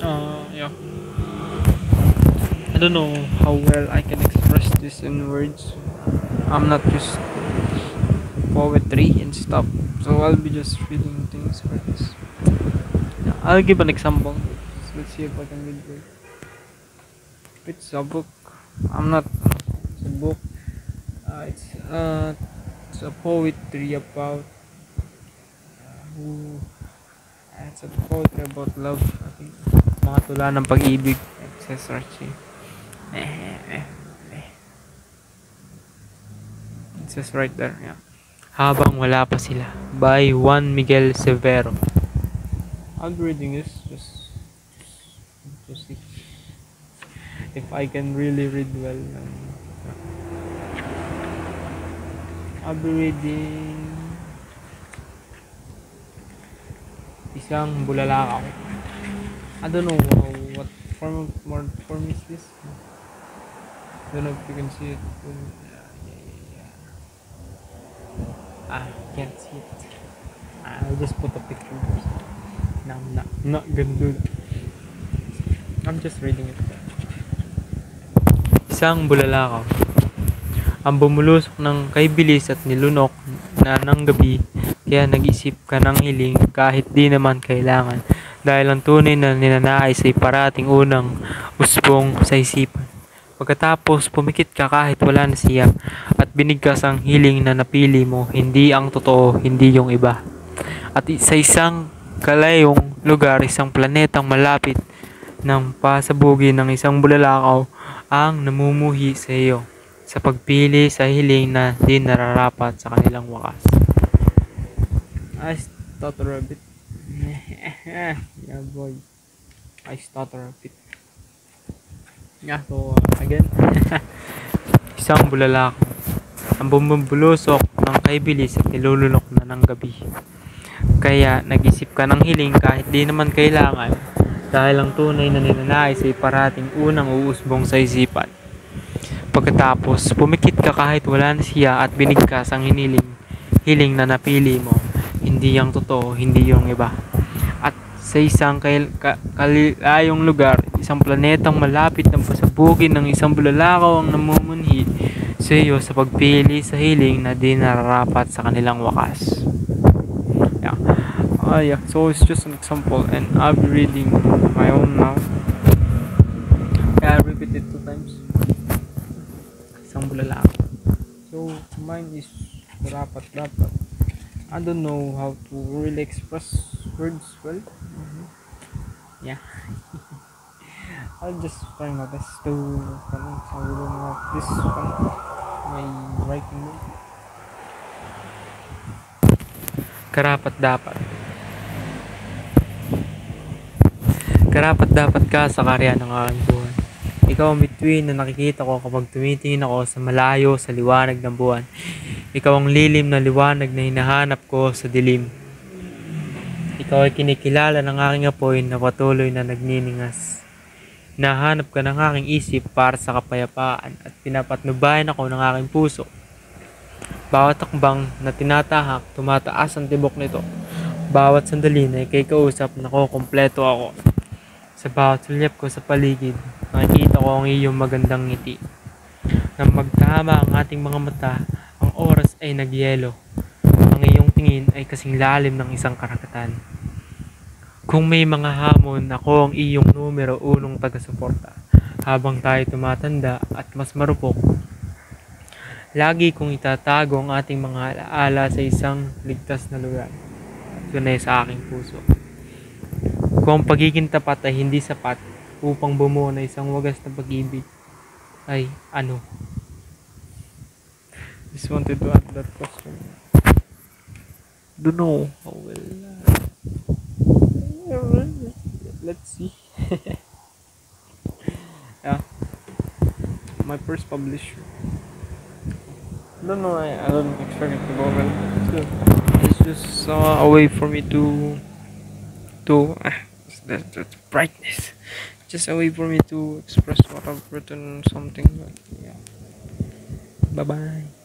Yeah. I don't know how well I can express this in words. I'm not just poetry and stuff, so I'll be just reading things for this. Yeah, I'll give an example. Let's see if I can read it. It's a book. I'm not. It's a book. It's a poetry about who. It's a poetry about love. I think mga tula ng pag-ibig. It says Archie. It says right there. Yeah. Habang wala pa sila. By Juan Miguel Severo. I'll be reading this just to see if I can really read well. I'll be reading Isang Bulalakaw. I don't know what form is this. I don't know if you can see it. Can't see it. I'll just put a picture. No, I'm not gonna do that. I'm just reading it. Isang bulalakaw. Ang bumulusok ng kaibilis at nilunok na ng gabi, kaya nag-isip ka ng hiling kahit di naman kailangan, dahil ang tunay na ninanais ay parating unang usbong sa isipan. Pagkatapos pumikit ka kahit wala na siya, at binigkas ang hiling na napili mo, hindi ang totoo, hindi yung iba. At sa isang kalayong lugar, isang planetang malapit ng pasabugi ng isang bulalakaw ang namumuhi sa iyo, sa pagpili sa hiling na di nararapat sa kanilang wakas. I stutter a bit. Yeah, boy. I stutter a bit. Yeah, so again. Isang bulalakaw. Ang bumubulusok ng kaibilis at nilulunok na ng gabi. Kaya nag-isip ka ng hiling kahit di naman kailangan, dahil ang tunay na ninanais ay parating unang uusbong sa isipan. Pagkatapos, pumikit ka kahit wala na siya at binigkas ang hiling na napili mo, hindi yung totoo, hindi yung iba. At sa isang kalilayong lugar, isang planetang malapit ng pasabugin ng isang bulalakaw ang namumunhi sa iyo sa pagpili sa hiling na di nararapat sa kanilang wakas. Yeah. So it's just an example, and I'll be reading my own now. I repeat it 2 times. Isang bulalakaw. So mine is dapat. I don't know how to really express words well. Yeah. I'll just try my best to this one, my writing note. Karapat dapat ka sa karya ng aking buwan. Ikaw ang bituin na nakikita ko kapag tumitingin ako sa malayo sa liwanag ng buwan. Ikaw ang lilim na liwanag na hinahanap ko sa dilim. Ikaw ay kinikilala ng aking apoy na patuloy na nagniningas. Nahanap ka ng aking isip para sa kapayapaan at pinapatnubayan ako ng aking puso. Bawat takbang na tinatahak, tumataas ang tibok nito. Bawat sandali na ikay kausap, nakukumpleto ako. Sa bawat sulyap ko sa paligid, nakikita ko ang iyong magandang ngiti. Nang magtama ang ating mga mata, ang oras ay nagyelo. Ang iyong tingin ay kasing lalim ng isang karagatan. Kung may mga hamon, ako ang iyong numero unong taga-suporta. Habang tayo tumatanda at mas marupok, lagi kong itatago ang ating mga alaala sa isang ligtas na lugar. Tunay sa aking puso. Kung ang pagiging tapat ay hindi sapat upang bumuo na isang wagas na pag-ibig, ay ano? Just wanted to ask that question. Don't know how well. Let's see. Yeah, my first publisher. Don't know. I don't expect it to go well. It's good. It's just a way for me to that brightness. Just a way for me to express what I've written, something. But yeah. Bye bye.